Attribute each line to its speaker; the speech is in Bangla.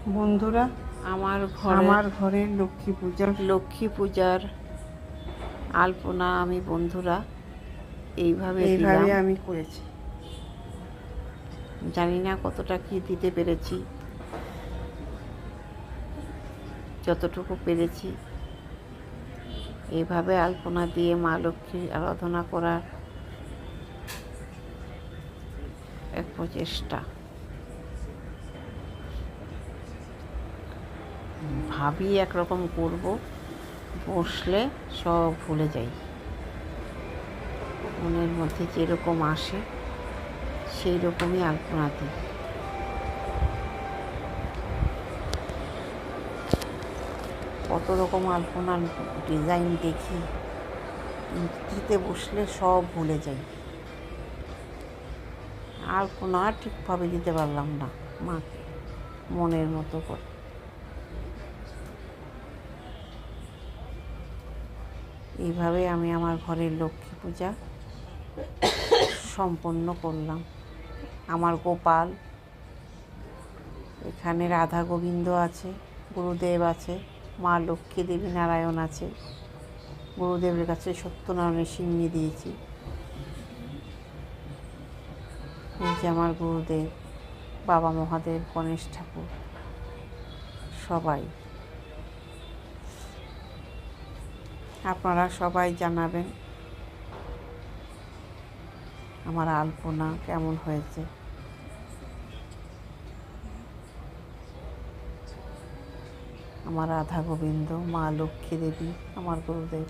Speaker 1: বন্ধুরা, আমার ঘরে
Speaker 2: লক্ষ্মী পূজার আলপনা আমি বন্ধুরা এইভাবে
Speaker 1: আমি করেছি।
Speaker 2: জানি না কতটা কি দিতে পেরেছি, যতটুকু পেরেছি এইভাবে আলপনা দিয়ে মা লক্ষ্মীর আরাধনা করার এক প্রচেষ্টা। ভাবি একরকম করব, বসলে সব ভুলে যাই। মনের মধ্যে যেরকম আসে সেই রকমই আলপনা দিই। কত রকম আলপনার ডিজাইন দেখি, দিতে বসলে সব ভুলে যাই। আলপনা ঠিকভাবে দিতে পারলাম না মাকে মনের মতো করে। এইভাবে আমি আমার ঘরের লক্ষ্মী পূজা সম্পন্ন করলাম। আমার গোপাল, এখানে রাধা গোবিন্দ আছে, গুরুদেব আছে, মা লক্ষ্মী দেবী নারায়ণ আছে। গুরুদেবের কাছে সত্যনারায়ণের সিন্নি দিয়েছি। এই যে আমার গুরুদেব, বাবা মহাদেব, গণেশ ঠাকুর, সবাই। আপনারা সবাই জানাবেন আমার আলপনা কেমন হয়েছে। আমার রাধা গোবিন্দ, মা লক্ষ্মী দেবী, আমার গুরুদেব।